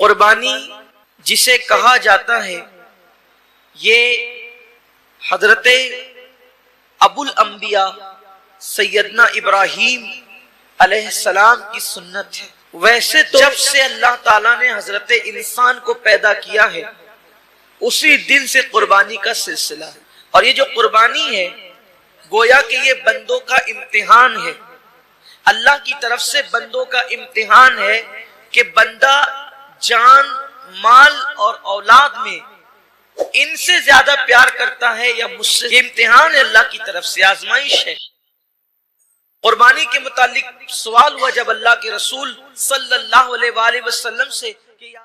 قربانی جسے کہا جاتا ہے یہ حضرت ابو الانبیاء سیدنا ابراہیم علیہ السلام کی سنت ہے۔ ویسے تو جب سے اللہ تعالیٰ نے حضرت انسان کو پیدا کیا ہے اسی دن سے قربانی کا سلسلہ ہے، اور یہ جو قربانی ہے گویا کہ یہ بندوں کا امتحان ہے، اللہ کی طرف سے بندوں کا امتحان ہے کہ بندہ جان مال اور اولاد میں ان سے زیادہ پیار کرتا ہے یا مجھ سے۔ یہ امتحان ہے اللہ کی طرف سے، آزمائش ہے۔ قربانی کے متعلق سوال ہوا جب اللہ کے رسول صلی اللہ علیہ وآلہ وسلم سے کہ یا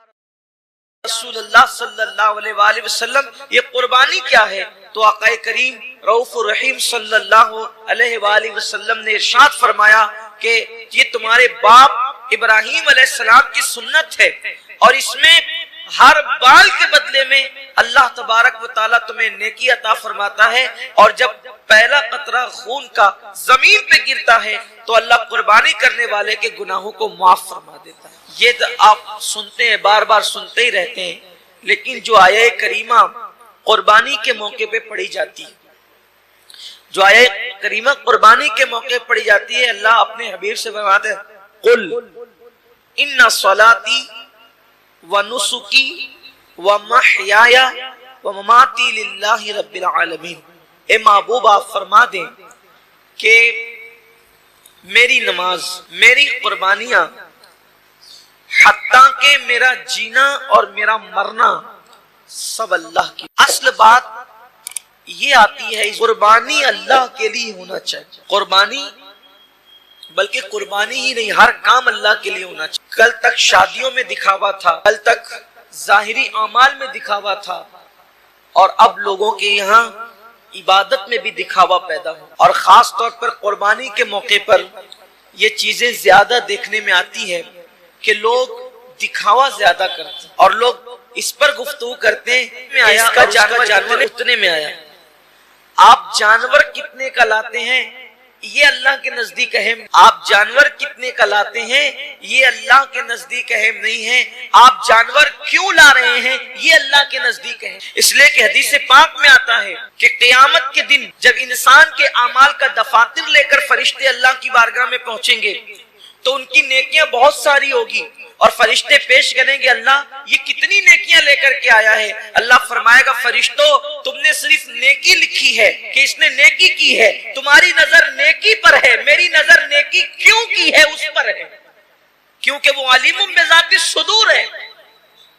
رسول اللہ صلی اللہ علیہ وآلہ وسلم یہ قربانی کیا ہے، تو آقا کریم رؤوف الرحیم صلی اللہ علیہ وآلہ وسلم نے ارشاد فرمایا کہ یہ تمہارے باپ ابراہیم علیہ السلام کی سنت ہے، اور اس میں ہر بال کے بدلے میں اللہ تبارک و تعالیٰ تمہیں نیکی عطا فرماتا ہے، اور جب پہلا قطرہ خون کا زمین پہ گرتا ہے تو اللہ قربانی کرنے والے کے گناہوں کو معاف فرما دیتا ہے۔ یہ تو آپ سنتے ہیں، بار بار سنتے ہی رہتے ہیں، لیکن جو آیہ کریمہ قربانی کے موقع پہ پڑھی جاتی ہے، جو آیہ کریمہ قربانی کے موقع پڑھی جاتی ہے، اللہ اپنے حبیب سے فرماتے ہیں قل ان صلاتی ونسکی ومحیای ومماتی للہ رب العالمین۔ اے محبوب آپ فرما دیں کہ میری نماز، میری قربانیاں، حتیٰ کہ میرا جینا اور میرا مرنا سب اللہ کی۔ اصل بات یہ آتی ہے قربانی اللہ کے لیے ہونا چاہیے، قربانی بلکہ قربانی ہی نہیں، ہر کام اللہ کے لیے ہونا چاہیے۔ کل تک شادیوں میں دکھاوا تھا، کل تک ظاہری اعمال میں دکھاوا تھا، اور اب لوگوں کے یہاں عبادت میں بھی دکھاوا پیدا ہو، اور خاص طور پر قربانی کے موقع پر یہ چیزیں زیادہ دیکھنے میں آتی ہے کہ لوگ دکھاوا زیادہ کرتے ہیں، اور لوگ اس پر گفتگو کرتے ہیں اس کا جانور اتنے میں آیا۔ آپ جانور کتنے کا لاتے ہیں یہ اللہ کے نزدیک اہم، آپ جانور کتنے کا لاتے ہیں یہ اللہ کے نزدیک اہم نہیں ہے، آپ جانور کیوں لا رہے ہیں یہ اللہ کے نزدیک ہے۔ اس لیے کہ حدیث پاک میں آتا ہے کہ قیامت کے دن جب انسان کے اعمال کا دفاتر لے کر فرشتے اللہ کی بارگاہ میں پہنچیں گے تو ان کی نیکیاں بہت ساری ہوگی، اور فرشتے پیش کریں گے اللہ یہ کتنی نیکیاں لے کر کے آیا ہے۔ اللہ فرمائے گا فرشتوں تم نے صرف نیکی لکھی ہے کہ اس نے نیکی کی ہے، تمہاری نظر نیکی پر ہے، میری نظر نیکی کیوں کی ہے اس پر ہے، کیونکہ وہ علیم بذات الصدور ہے،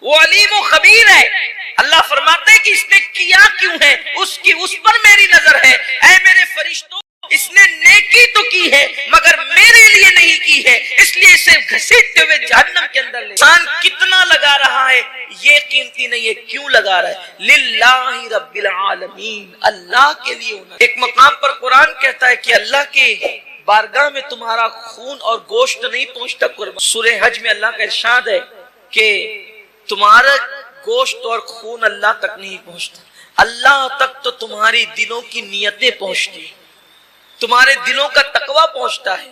وہ علیم و خبیر ہے۔ اللہ فرماتے ہیں کہ اس نے کیا کیوں ہے، اس پر میری نظر ہے۔ اے میرے فرشتوں اس نے نیکی تو کی ہے مگر میرے لیے نہیں کی ہے، اس لیے اسے گھسیٹتے ہوئے جہنم کے اندر لے۔ انسان کتنا لگا رہا ہے یہ قیمتی نہیں ہے، کیوں لگا رہا ہے؟ للہ رب العالمین، اللہ کے لیے ہونا۔ ایک مقام پر قرآن کہتا ہے کہ اللہ کے بارگاہ میں تمہارا خون اور گوشت نہیں پہنچتا قربان۔ سورہ حج میں اللہ کا ارشاد ہے کہ تمہارا گوشت اور خون اللہ تک نہیں پہنچتا، اللہ تک تو تمہاری دلوں کی نیتیں پہنچتی ہیں، تمہارے دلوں کا تقوی پہنچتا ہے۔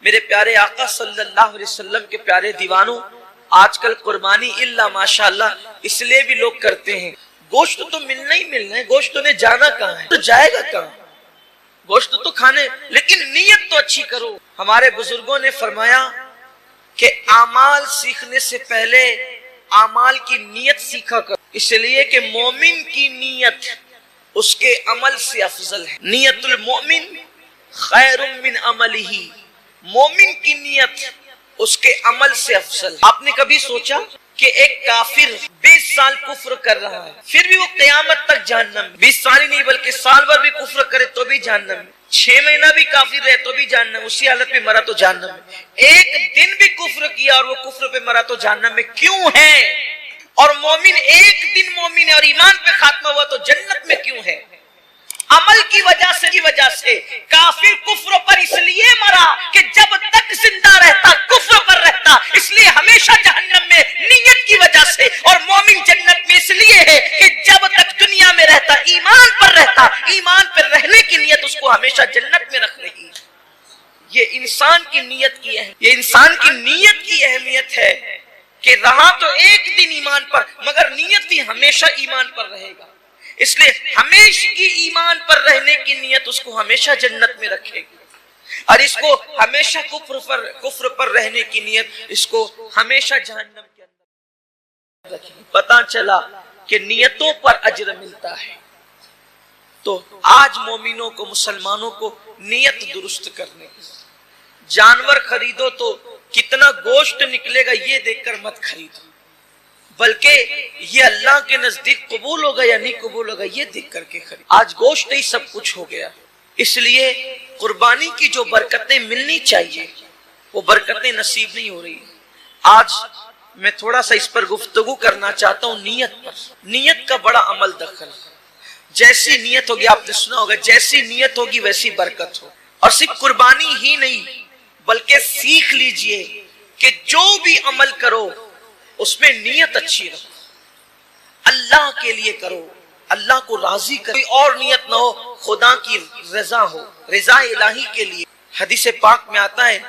میرے پیارے آقا صلی اللہ علیہ وسلم کے پیارے دیوانوں، آج کل قربانی الا ماشاءاللہ اس لیے بھی لوگ کرتے ہیں، گوشت تو ملنا ہی ملنا ہے، گوشت نے جانا کہاں ہے، تو جائے گا کہاں، گوشت تو کھانے، لیکن نیت تو اچھی کرو۔ ہمارے بزرگوں نے فرمایا کہ اعمال سیکھنے سے پہلے اعمال کی نیت سیکھا کرو، اس لیے کہ مومن کی نیت اس کے عمل سے افضل ہے۔ نیت المؤمن خیر من عملہ، مومن کی نیت اس کے عمل سے افضل ہے۔ آپ نے کبھی سوچا کہ ایک کافر 20 سال کفر کر رہا ہے پھر بھی وہ قیامت تک جہنم میں، 20 سال ہی نہیں بلکہ سال بھر بھی کفر کرے تو بھی جہنم میں، 6 مہینہ بھی کافر رہے تو بھی جہنم، اسی حالت میں مرا تو جہنم میں، ایک دن بھی کفر کیا اور وہ کفر پہ مرا تو جہنم میں، کیوں ہے؟ اور مومن ایک دن مومن ہے اور ایمان پہ خاتمہ ہوا تو جنت میں کیوں ہے؟ عمل کی وجہ سے کافر کفر پر اس لیے مرا کہ جب تک زندہ رہتا کفر پر رہتا، اس لیے ہمیشہ جہنم میں نیت کی وجہ سے، اور مومن جنت میں اس لیے ہے کہ جب تک دنیا میں رہتا ایمان پر رہتا، ایمان پر رہنے کی نیت اس کو ہمیشہ جنت میں رکھنے کی۔ یہ انسان کی نیت کی اہمیت ہے کہ رہا تو ایک دن ایمان پر مگر نیت ہی ہمیشہ ایمان پر رہے گا، اس لیے ہمیشہ کی ایمان پر رہنے کی نیت اس کو ہمیشہ جنت میں رکھے گی، اور اس کو ہمیشہ کفر پر رہنے کی نیت اس کو ہمیشہ جہنم کے اندر رکھے گی۔ پتہ چلا کہ نیتوں پر اجر ملتا ہے۔ تو آج مومنوں کو، مسلمانوں کو نیت درست کرنے کی، جانور خریدو تو کتنا گوشت نکلے گا یہ دیکھ کر مت خریدو، بلکہ یہ اللہ کے نزدیک قبول ہوگا یا نہیں قبول ہوگا یہ دیکھ کر کے خرید۔ آج گوشت ہی سب کچھ ہو گیا، اس لیے قربانی کی جو برکتیں ملنی چاہیے وہ برکتیں نصیب نہیں ہو رہی۔ آج میں تھوڑا سا اس پر گفتگو کرنا چاہتا ہوں نیت پر۔ نیت کا بڑا عمل دخل ہے، جیسی نیت ہوگی، آپ نے سنا ہوگا جیسی نیت ہوگی ویسی برکت ہو۔ اور صرف قربانی ہی نہیں بلکہ سیکھ لیجئے کہ جو بھی عمل کرو اس میں نیت اچھی رکھو، اللہ کے لیے کرو، اللہ کو راضی کرو، کوئی اور نیت نہ ہو، خدا کی رضا ہو، رضا الہی کے لیے۔ حدیث پاک میں آتا ہے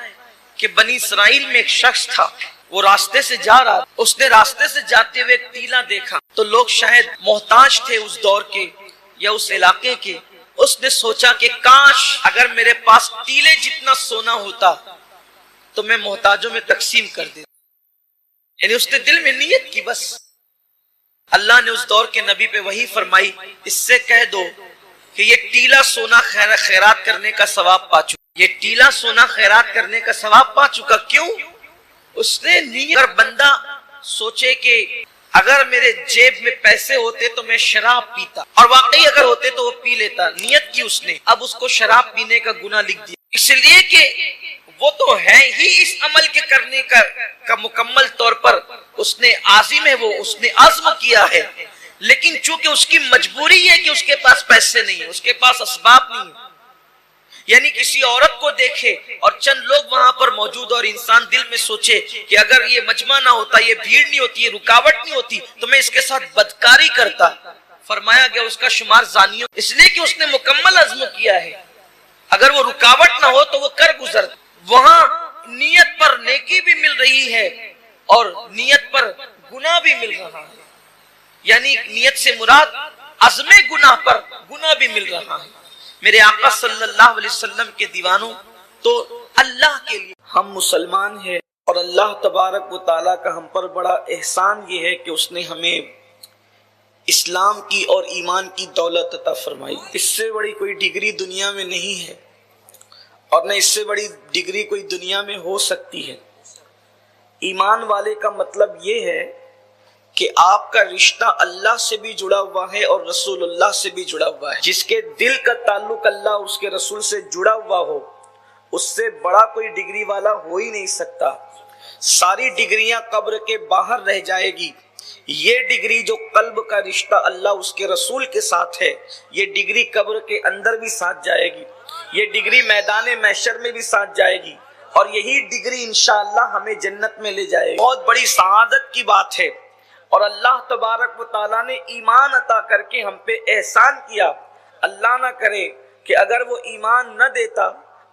کہ بنی اسرائیل میں ایک شخص تھا، وہ راستے سے جا رہا، اس نے راستے سے جاتے ہوئے ایک ٹیلا دیکھا، تو لوگ شاید محتاج تھے اس دور کے یا اس علاقے کے، اس نے سوچا کہ کاش اگر میرے پاس ٹیلے جتنا سونا ہوتا تو میں محتاجوں میں تقسیم کر دیتا۔ یعنی اس نے دل میں نیت کی، بس اللہ نے اس دور کے نبی پہ وحی فرمائی، اس سے کہہ دو کہ یہ ٹیلا سونا خیرات کرنے کا ثواب پا چکا، یہ ٹیلا سونا خیرات کرنے کا ثواب پا چکا۔ کیوں؟ اس نے نیت۔ اگر بندہ سوچے کہ اگر میرے جیب میں پیسے ہوتے تو میں شراب پیتا، اور واقعی اگر ہوتے تو وہ پی لیتا، نیت کی اس نے، اب اس کو شراب پینے کا گناہ لکھ دیا، اس لیے کہ وہ تو ہے ہی اس عمل کے کرنے کا مکمل طور پر اس نے عازم ہے، وہ اس نے عزم کیا ہے، لیکن چونکہ اس کی مجبوری ہے کہ اس کے پاس پیسے نہیں ہیں، اس کے پاس اسباب نہیں ہیں، یعنی کسی عورت کو دیکھے اور چند لوگ وہاں پر موجود اور انسان دل میں سوچے کہ اگر یہ مجمع نہ ہوتا، یہ بھیڑ نہیں ہوتی، یہ رکاوٹ نہیں ہوتی تو میں اس کے ساتھ بدکاری کرتا، فرمایا گیا اس کا شمار زانیوں، اس لیے کہ اس نے مکمل عزم کیا ہے، اگر وہ رکاوٹ نہ ہو تو وہ کر گزرتا۔ وہاں نیت پر نیکی بھی مل رہی ہے اور نیت پر گناہ بھی مل رہا ہے، یعنی نیت سے مراد عزم گناہ پر گناہ بھی مل رہا ہے۔ میرے آقا صلی اللہ علیہ وسلم کے دیوانوں، تو اللہ کے لیے ہم مسلمان ہیں، اور اللہ تبارک و تعالیٰ کا ہم پر بڑا احسان یہ ہے کہ اس نے ہمیں اسلام کی اور ایمان کی دولت عطا فرمائی۔ اس سے بڑی کوئی ڈگری دنیا میں نہیں ہے، اور نہ اس سے بڑی ڈگری کوئی دنیا میں ہو سکتی ہے۔ ایمان والے کا مطلب یہ ہے کہ آپ کا رشتہ اللہ سے بھی جڑا ہوا ہے اور رسول اللہ سے بھی جڑا ہوا ہے۔ جس کے دل کا تعلق اللہ اس کے رسول سے جڑا ہوا ہو، اس سے بڑا کوئی ڈگری والا ہو ہی نہیں سکتا۔ ساری ڈگریاں قبر کے باہر رہ جائے گی، یہ ڈگری جو قلب کا رشتہ اللہ اس کے رسول کے ساتھ ہے، یہ ڈگری قبر کے اندر بھی ساتھ جائے گی، یہ ڈگری میدان محشر میں بھی ساتھ جائے گی، اور یہی ڈگری انشاءاللہ ہمیں جنت میں لے جائے گی۔ بہت بڑی سعادت کی بات ہے، اور اللہ تبارک و تعالیٰ نے ایمان عطا کر کے ہم پہ احسان کیا۔ اللہ نہ کرے کہ اگر وہ ایمان نہ دیتا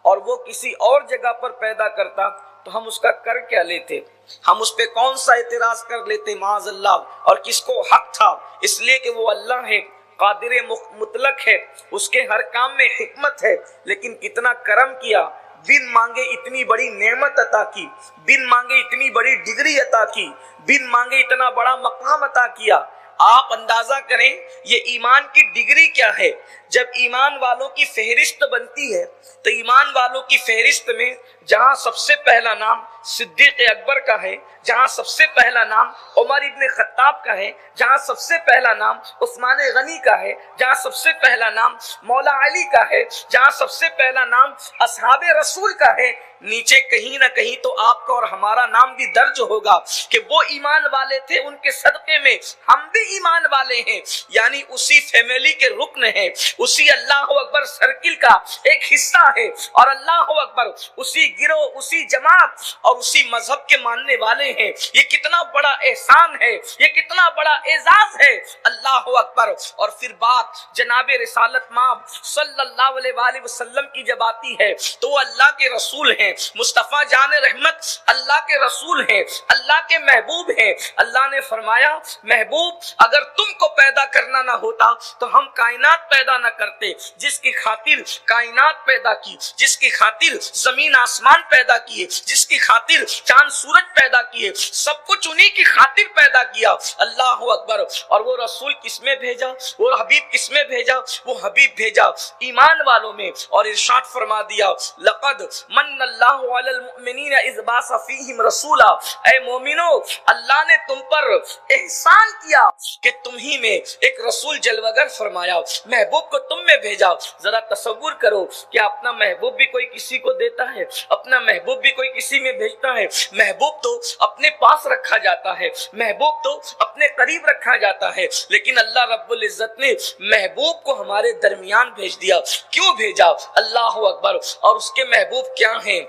اور وہ کسی اور جگہ پر پیدا کرتا تو ہم اس کا کر کیا لیتے، ہم اس پہ کون سا اعتراض کر لیتے معاذ اللہ، اور کس کو حق تھا، اس لیے کہ وہ اللہ ہے، قادر مطلق ہے، اس کے ہر کام میں حکمت ہے، لیکن کتنا کرم کیا، بن مانگے اتنی بڑی نعمت عطا کی، بن مانگے اتنی بڑی ڈگری عطا کی، بن مانگے اتنا بڑا مقام عطا کیا۔ آپ اندازہ کریں یہ ایمان کی ڈگری کیا ہے۔ جب ایمان والوں کی فہرست بنتی ہے تو ایمان والوں کی فہرست میں جہاں سب سے پہلا نام صدیق اکبر کا ہے، جہاں سب سے پہلا نام عمر ابن خطاب کا ہے، جہاں سب سے پہلا نام عثمان غنی کا ہے، جہاں سب سے پہلا نام مولا علی کا ہے، جہاں سب سے پہلا نام اصحاب رسول کا ہے، نیچے کہیں نہ کہیں تو آپ کا اور ہمارا نام بھی درج ہوگا کہ وہ ایمان والے تھے، ان کے صدقے میں ہم بھی ایمان والے ہیں، یعنی اسی فیملی کے رکن ہیں، اسی اللہ اکبر سرکل کا ایک حصہ ہے، اور اللہ اکبر اسی گروہ، اسی جماعت اور اسی مذہب کے ماننے والے ہیں۔ یہ کتنا بڑا احسان ہے، یہ کتنا بڑا اعزاز ہے، اللہ اکبر۔ اور پھر بات جناب رسالت مآب صلی اللہ علیہ وآلہ وسلم کی جب آتی ہے تو وہ اللہ کے رسول ہیں، مصطفیٰ جان رحمت اللہ کے رسول ہیں، اللہ کے محبوب ہیں۔ اللہ نے فرمایا محبوب اگر تم کو پیدا کرنا نہ ہوتا تو ہم کائنات پیدا نہ کرتے، جس کی خاطر کائنات پیدا کی، جس کی خاطر زمین آسمان پیدا کیے، جس کی خاطر چاند سورج پیدا کیے، سب کچھ انہی کی خاطر پیدا کیا۔ اللہ اکبر۔ اور وہ رسول کس میں بھیجا، وہ حبیب کس میں بھیجا؟ وہ حبیب بھیجا ایمان والوں میں، اور ارشاد فرما دیا لقد من اللہ علی المؤمنین اذ بعث فیہم رسولا، اے مومنو اللہ نے تم پر احسان کیا کہ تم ہی میں ایک رسول جلوگر فرمایا، محبوب کو تم میں بھیجا۔ ذرا تصور کرو کہ اپنا محبوب بھی کوئی کسی کو دیتا ہے، اپنا محبوب بھی کوئی کسی میں بھیجتا ہے؟ محبوب تو اپنے پاس رکھا جاتا ہے، محبوب تو اپنے قریب رکھا جاتا ہے، لیکن اللہ رب العزت نے محبوب کو ہمارے درمیان بھیج دیا۔ کیوں بھیجا؟ اللہ اکبر۔ اور اس کے محبوب کیا ہیں،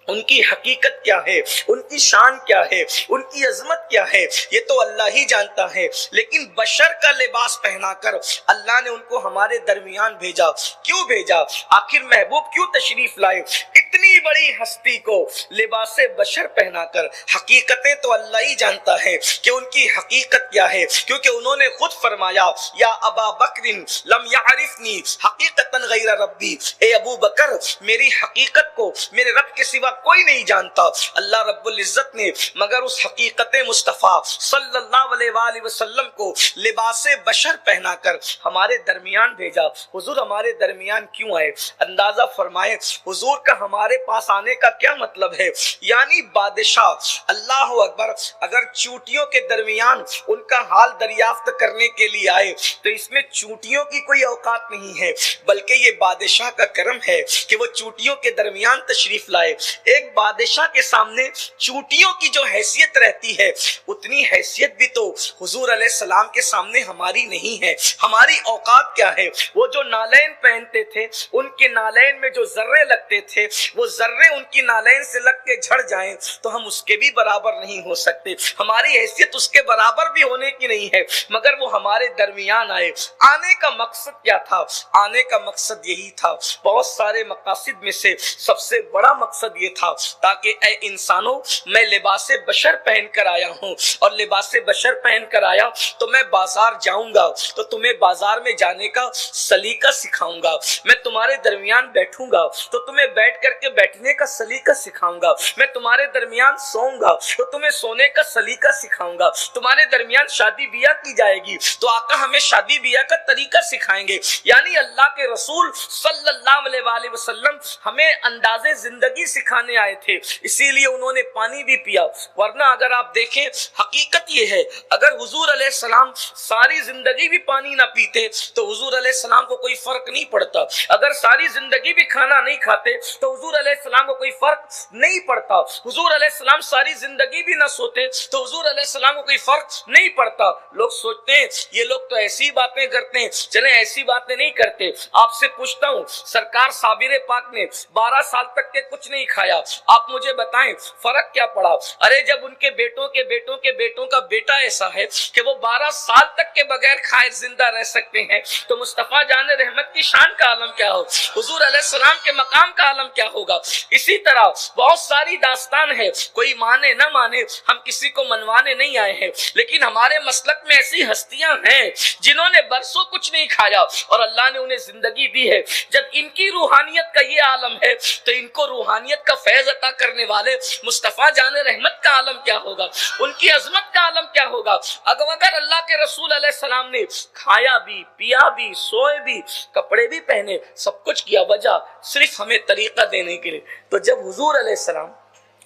ان کی حقیقت کیا ہے، ان کی شان کیا ہے، ان کی عظمت کیا ہے، یہ تو اللہ ہی جانتا ہے، لیکن بشر کا لباس پہنا کر اللہ نے ان کو ہمارے درمیان بھیجا۔ کیوں بھیجا؟ آخر محبوب کیوں تشریف لائے؟ اتنی بڑی ہستی کو لباس بشر پہنا کر، حقیقتیں تو اللہ ہی جانتا ہے کہ ان کی حقیقت کیا ہے، کیونکہ انہوں نے خود فرمایا یا ابا بکر لم یعرفنی حقیقتا غیر ربی، اے ابو بکر میری حقیقت کو میرے رب کے سوا کوئی نہیں جانتا۔ اللہ رب العزت نے مگر اس حقیقت مصطفیٰ صلی اللہ علیہ وآلہ وسلم کو لباس بشر پہنا کر ہمارے درمیان بھیجا۔ حضور ہمارے درمیان کیوں آئے؟ اندازہ فرمائیں حضور کا ہمارے پاس آنے کا کیا مطلب ہے؟ یعنی بادشاہ اللہ اکبر اگر چونٹیوں کے درمیان ان کا حال دریافت کرنے کے لیے آئے تو اس میں چونٹیوں کی کوئی اوقات نہیں ہے، بلکہ یہ بادشاہ کا کرم ہے کہ وہ چونٹیوں کے درمیان تشریف لائے۔ ایک بادشاہ کے سامنے چونٹیوں کی جو حیثیت رہتی ہے اتنی حیثیت بھی تو حضور علیہ السلام کے سامنے ہماری نہیں ہے۔ ہماری اوقات کیا ہے؟ وہ جو نالین پہنتے تھے ان کے نالین میں جو ذرے لگتے تھے وہ ذرے ان کی نالین سے لگ کے جھڑ جائیں تو ہم اس کے بھی برابر نہیں ہو سکتے، ہماری حیثیت اس کے برابر بھی ہونے کی نہیں ہے، مگر وہ ہمارے درمیان آئے۔ آنے کا مقصد کیا تھا؟ آنے کا مقصد یہی تھا، بہت سارے مقاصد میں سے سب سے بڑا مقصد یہ تھا تاکہ اے انسانوں میں لباس بشر پہن کر آیا ہوں، اور لباس بشر پہن کر آیا تو میں بازار جاؤں گا تو تمہیں بازار میں جانے کا سلیقہ سکھاؤں گا، میں تمہارے درمیان بیٹھوں گا تو تمہیں بیٹھ کر کے بیٹھنے کا سلیقہ سکھاؤں گا، میں تمہارے درمیان سوؤں گا تو تمہیں سونے کا سلیقہ سکھاؤں گا، تمہارے درمیان شادی بیاہ کی جائے گی تو آقا ہمیں شادی بیاہ کا طریقہ سکھائیں گے۔ یعنی اللہ کے رسول صلی اللہ علیہ وآلہ وسلم ہمیں انداز زندگی سکھانے آئے تھے، اسی لیے انہوں نے پانی بھی پیا۔ ورنہ اگر آپ دیکھیں حقیقت یہ ہے اگر حضور علیہ السلام ساری زندگی بھی پانی نہ پیتے تو حضور علیہ السلام کو کوئی فرق نہیں پڑتا، اگر ساری زندگی بھی کھانا نہیں کھاتے تو حضور علیہ السلام کو کوئی فرق نہیں پڑتا، حضور علیہ السلام ساری زندگی بھی نہ سوتے تو حضور علیہ السلام کو کوئی فرق نہیں پڑتا۔ لوگ سوچتے ہیں یہ لوگ تو ایسی باتیں کرتے ہیں، چلیں ایسی باتیں نہیں کرتے۔ آپ سے پوچھتا ہوں سرکار صابر پاک نے 12 سال تک کے کچھ نہیں کھایا، آپ مجھے بتائیں فرق کیا پڑا؟ ارے جب ان کے بیٹوں کے بیٹوں کے بیٹوں کا بیٹا ایسا ہے کہ وہ 12 سال تک کے بغیر کھائے زندہ رہ سکتے ہیں تو مصطفیٰ جان رحمت کی شان کا عالم کیا ہو، حضور علیہ السلام کے مقام کا عالم کیا ہوگا؟ اسی طرح بہت ساری داستان ہے، کوئی مانے نہ مانے ہم کسی کو منوانے نہیں آئے ہیں، لیکن ہمارے مسلک میں ایسی ہستیاں ہیں جنہوں نے برسوں کچھ نہیں کھایا اور اللہ نے انہیں زندگی دی ہے۔ جب ان کی روحانیت کا یہ عالم ہے تو ان کو روحانیت کا فیض عطا کرنے والے مصطفیٰ جان رحمت کا عالم کیا ہوگا، ان کی عظمت کا عالم کیا ہوگا؟ اگر اللہ کے رسول علیہ السلام نے کھایا بھی، پیا بھی، سوئے بھی، کپڑے بھی پہنے، سب کچھ کیا، وجہ صرف ہمیں طریقہ دینے کے لیے۔ تو جب حضور علیہ السلام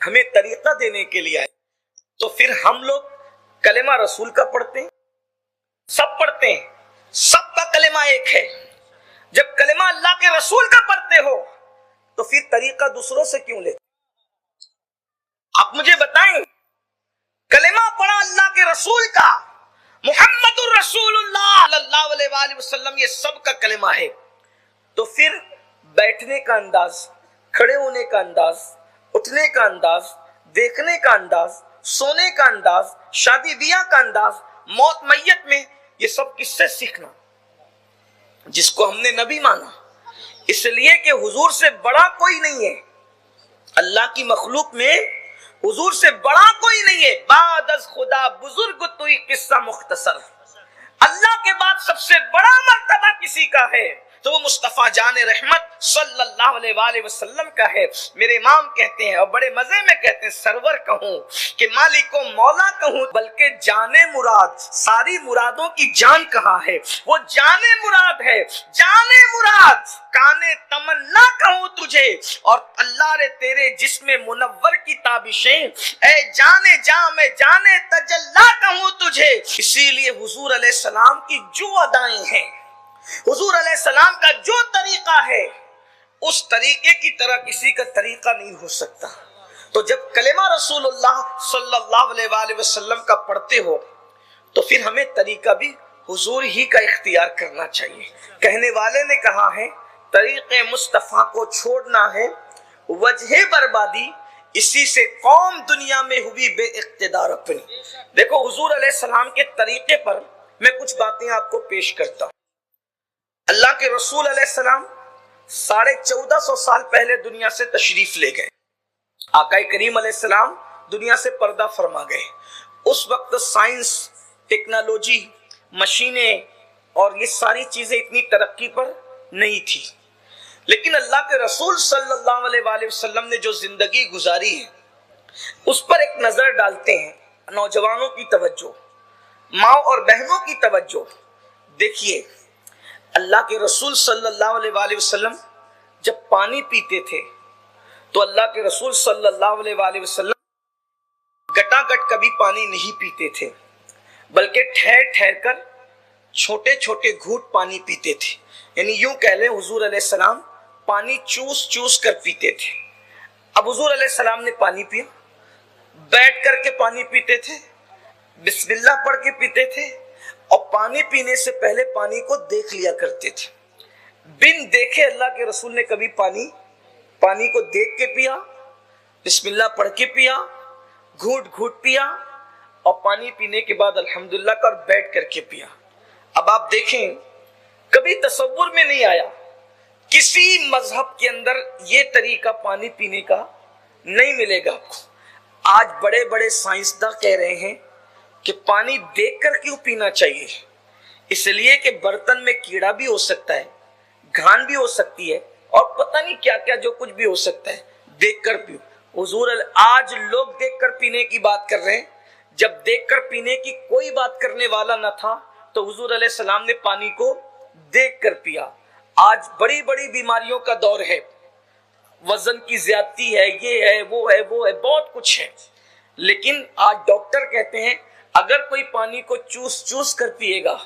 ہمیں طریقہ دینے کے لیے آئے تو پھر ہم لوگ کلمہ رسول کا پڑھتے ہیں، سب پڑھتے ہیں، سب کا کلمہ ایک ہے۔ جب کلمہ اللہ کے رسول کا پڑھتے ہو تو پھر طریقہ دوسروں سے کیوں لیتے؟ آپ مجھے بتائیں، کلمہ پڑھا اللہ کے رسول کا، محمد الرسول اللہ صلی اللہ علیہ وآلہ وسلم، یہ سب کا کلمہ ہے، تو پھر بیٹھنے کا انداز، کھڑے ہونے کا انداز، اٹھنے کا انداز، دیکھنے کا انداز، سونے کا انداز، شادی بیاہ کا انداز، موت میت میں، یہ سب کس سے سیکھنا؟ جس کو ہم نے نبی مانا، اس لیے کہ حضور سے بڑا کوئی نہیں ہے اللہ کی مخلوق میں، حضور سے بڑا کوئی نہیں ہے، بعد از خدا بزرگ توئی قصہ مختصر، اللہ کے بعد سب سے بڑا مرتبہ کسی کا ہے تو وہ مصطفیٰ جان رحمت صلی اللہ علیہ وآلہ وسلم کا ہے۔ میرے امام کہتے ہیں اور بڑے مزے میں کہتے ہیں، سرور کہوں کہ مالک و مولا کہوں، بلکہ جان مراد، ساری مرادوں کی جان کہاں ہے؟ وہ جان مراد ہے، جان مراد، کانے تمنا کہوں تجھے، اور اللہ رے تیرے جسم منور کی تابشیں، اے جانے جاں میں جانے تجلا کہوں تجھے۔ اسی لیے حضور علیہ السلام کی جو ادائیں ہیں، حضور علیہ السلام کا جو طریقہ ہے، اس طریقے کی طرح کسی کا طریقہ نہیں ہو سکتا۔ تو جب کلمہ رسول اللہ صلی اللہ علیہ وآلہ وسلم کا پڑھتے ہو تو پھر ہمیں طریقہ بھی حضور ہی کا اختیار کرنا چاہیے۔ کہنے والے نے کہا ہے، طریق مصطفیٰ کو چھوڑنا ہے وجہ بربادی، اسی سے قوم دنیا میں ہوئی بے اقتدار اپنی۔ دیکھو حضور علیہ السلام کے طریقے پر میں کچھ باتیں آپ کو پیش کرتا ہوں۔ اللہ کے رسول علیہ السلام 1450 سال پہلے دنیا سے تشریف لے گئے، آقا کریم علیہ السلام دنیا سے پردہ فرما گئے۔ اس وقت سائنس، ٹیکنالوجی، مشینیں اور یہ ساری چیزیں اتنی ترقی پر نہیں تھی، لیکن اللہ کے رسول صلی اللہ علیہ وآلہ وسلم نے جو زندگی گزاری ہے اس پر ایک نظر ڈالتے ہیں۔ نوجوانوں کی توجہ، ماں اور بہنوں کی توجہ، دیکھیے اللہ کے رسول صلی اللہ علیہ وآلہ وسلم جب پانی پیتے تھے تو اللہ کے رسول صلی اللہ علیہ وآلہ وسلم گٹا گٹ کبھی پانی نہیں پیتے تھے، بلکہ ٹھہر ٹھہر کر چھوٹے چھوٹے گھونٹ پانی پیتے تھے۔ یعنی یوں کہہ لیں حضور علیہ السلام پانی چوس چوس کر پیتے تھے۔ اب حضور علیہ السلام نے پانی پیا، بیٹھ کر کے پانی پیتے تھے، بسم اللہ پڑھ کے پیتے تھے، اور پانی پینے سے پہلے پانی کو دیکھ لیا کرتے تھے۔ بن دیکھے اللہ کے رسول نے کبھی پانی کو دیکھ کے پیا، بسم اللہ پڑھ کے پیا، گھونٹ گھونٹ پیا، اور پانی پینے کے بعد الحمدللہ کر بیٹھ کر کے پیا۔ اب آپ دیکھیں کبھی تصور میں نہیں آیا، کسی مذہب کے اندر یہ طریقہ پانی پینے کا نہیں ملے گا آپ کو۔ آج بڑے بڑے سائنسداں کہہ رہے ہیں کہ پانی دیکھ کر کیوں پینا چاہیے، اس لیے کہ برتن میں کیڑا بھی ہو سکتا ہے، گھان بھی ہو سکتی ہے، اور پتہ نہیں کیا کیا جو کچھ بھی ہو سکتا ہے، دیکھ کر پیو۔ حضور آج لوگ دیکھ کر پینے کی بات کر رہے ہیں، جب دیکھ کر پینے کی کوئی بات کرنے والا نہ تھا تو حضور علیہ السلام نے پانی کو دیکھ کر پیا۔ آج بڑی بڑی بیماریوں کا دور ہے، وزن کی زیادتی ہے، یہ ہے وہ ہے وہ ہے، بہت کچھ ہے، لیکن آج ڈاکٹر کہتے ہیں اگر کوئی پانی کو چوس چوس کر پیے گا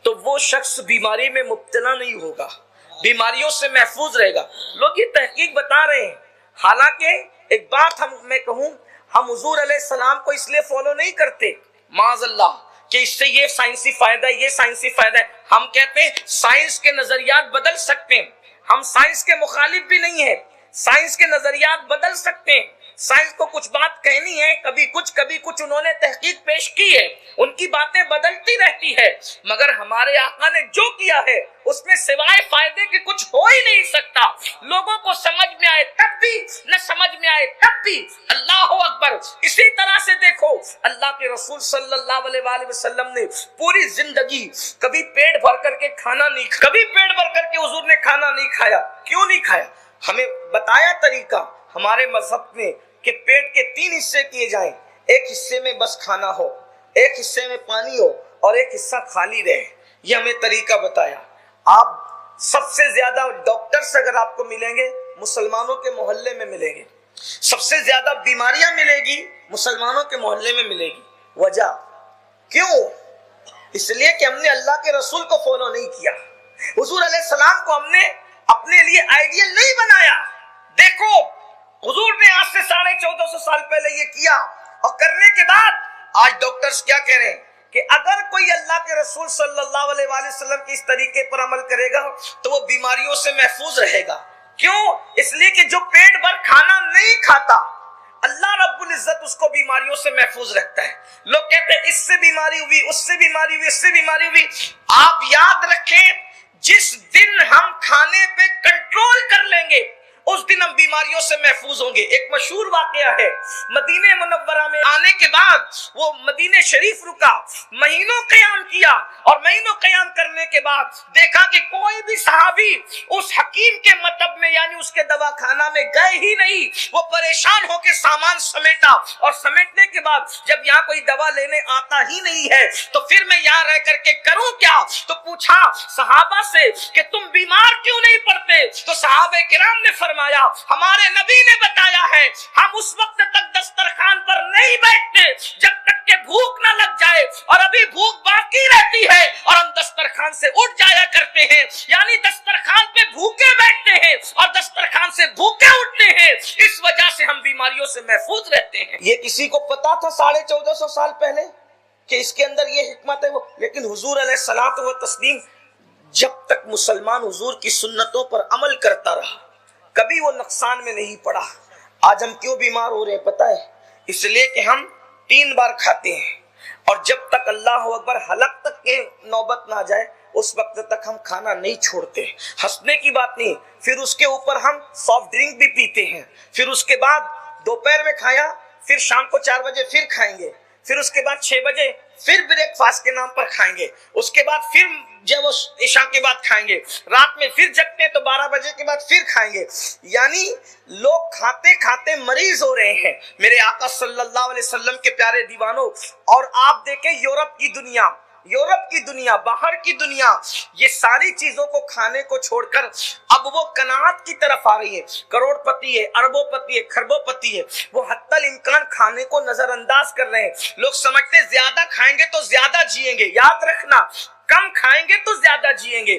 تو وہ شخص بیماری میں مبتلا نہیں ہوگا، بیماریوں سے محفوظ رہے گا۔ لوگ یہ تحقیق بتا رہے ہیں۔ حالانکہ ایک بات میں کہوں، ہم حضور علیہ السلام کو اس لیے فالو نہیں کرتے معاذ اللہ کہ اس سے یہ سائنسی فائدہ ہے، یہ سائنسی فائدہ ہے۔ ہم کہتے ہیں سائنس کے نظریات بدل سکتے ہیں، ہم سائنس کے مخالف بھی نہیں ہیں، سائنس کے نظریات بدل سکتے ہیں، سائنس کو کچھ بات کہنی ہے، کبھی کچھ انہوں نے تحقیق پیش کی ہے، ان کی باتیں بدلتی رہتی ہے، مگر ہمارے آقا نے جو کیا ہے اس میں سوائے فائدے کے کچھ ہو ہی نہیں سکتا۔ لوگوں کو سمجھ میں آئے تب بھی، نہ سمجھ میں آئے تب بھی، اللہ اکبر۔ اسی طرح سے دیکھو اللہ کے رسول صلی اللہ علیہ وآلہ وسلم نے پوری زندگی کبھی پیٹ بھر کر کے کھانا نہیں کھایا، کبھی پیٹ بھر کر کے حضور نے کھانا نہیں کھایا۔ کیوں نہیں کھایا؟ ہمیں بتایا طریقہ ہمارے مذہب نے کہ پیٹ کے 3 حصے کیے جائیں، ایک حصے میں بس کھانا ہو، ایک حصے میں پانی ہو، اور ایک حصہ خالی رہے۔ یہ ہمیں طریقہ بتایا۔ آپ سب سے زیادہ ڈاکٹرز اگر آپ کو ملیں گے مسلمانوں کے محلے میں ملیں گے، سب سے زیادہ بیماریاں ملے گی مسلمانوں کے محلے میں ملے گی۔ وجہ کیوں؟ اس لیے کہ ہم نے اللہ کے رسول کو فالو نہیں کیا، حضور علیہ السلام کو ہم نے اپنے لیے آئیڈیل نہیں بنایا۔ دیکھو حضور نے آج سے 1450 سال پہلے یہ کیا، اور کرنے کے بعد آج ڈاکٹرز کیا کہہ رہے ہیں کہ اگر کوئی اللہ کے رسول صلی اللہ علیہ وآلہ وسلم کے اس طریقے پر عمل کرے گا تو وہ بیماریوں سے محفوظ رہے گا۔ کیوں؟ اس لیے کہ جو پیٹ بھر کھانا نہیں کھاتا اللہ رب العزت اس کو بیماریوں سے محفوظ رکھتا ہے. لوگ کہتے ہیں اس سے بیماری ہوئی، اس سے بیماری ہوئی، اس سے بیماری ہوئی. آپ یاد رکھیں جس دن ہم کھانے پہ کنٹرول کر لیں گے اس دن ہم بیماریوں سے محفوظ ہوں گے. ایک مشہور واقعہ ہے، مدینہ منورہ میں آنے کے بعد وہ مدینہ شریف رکا، مہینوں قیام کیا، اور مہینوں قیام کرنے کے بعد دیکھا کہ کوئی بھی صحابی اس حکیم کے مطب میں یعنی اس کے دواخانہ میں گئے ہی نہیں. وہ پریشان ہو کے سامان سمیٹا، اور سمیٹنے کے بعد جب یہاں کوئی دوا لینے آتا ہی نہیں ہے تو پھر میں یہاں رہ کر کے کروں کیا؟ تو پوچھا صحابہ سے کہ تم بیمار کیوں نہیں پڑتے؟ تو صحابہ کرام نے فرمایا ہمارے نبی نے بتایا ہے ہم اس وقت تک دسترخوان پر نہیں بیٹھتے جب تک کہ بھوک نہ لگ جائے، اور ابھی بھوک باقی رہتی ہے اور ہم دسترخوان سے اٹھ جایا کرتے ہیں. یعنی دسترخوان پہ بھوکے بیٹھتے ہیں اور دسترخوان سے بھوکے اٹھتے ہیں، اس وجہ سے ہم بیماریوں سے محفوظ رہتے ہیں. یہ کسی کو پتا تھا 1450 سال پہلے کہ اس کے اندر یہ حکمت ہے وہ؟ لیکن حضور علیہ الصلوۃ والتسلیم جب تک مسلمان حضور کی سنتوں پر عمل کرتا رہا کبھی وہ نقصان میں نہیں پڑا. آج ہم کیوں بیمار ہو رہے ہیں پتہ ہے؟ اس لیے کہ ہم 3 بار کھاتے ہیں، اور جب تک اللہ اکبر حلق تک کے نوبت نہ جائے اس وقت تک ہم کھانا نہیں چھوڑتے. ہنسنے کی بات نہیں. پھر اس کے اوپر ہم سافٹ ڈرنک بھی پیتے ہیں، پھر اس کے بعد دوپہر میں کھایا، پھر شام کو 4 بجے پھر کھائیں گے، پھر اس کے بعد 6 بجے پھر بریک فاسٹ کے نام پر کھائیں گے، اس کے بعد پھر جب وہ عشاء کے بعد کھائیں گے، رات میں پھر جگتے ہیں تو 12 بجے کے بعد پھر کھائیں گے. یعنی لوگ کھاتے کھاتے مریض ہو رہے ہیں. میرے آقا صلی اللہ علیہ وسلم کے پیارے دیوانوں، اور آپ دیکھیں یورپ کی دنیا، باہر کی دنیا، یہ ساری چیزوں کو کھانے کو چھوڑ کر اب وہ قناعت کی طرف آ رہی ہے. کروڑ پتی ہے، اربوں پتی ہے، خربوں پتی ہے، وہ حتی الامکان کھانے کو نظر انداز کر رہے ہیں. لوگ سمجھتے زیادہ کھائیں گے تو زیادہ جئیں گے. یاد رکھنا کم کھائیں گے تو زیادہ جئیں گے.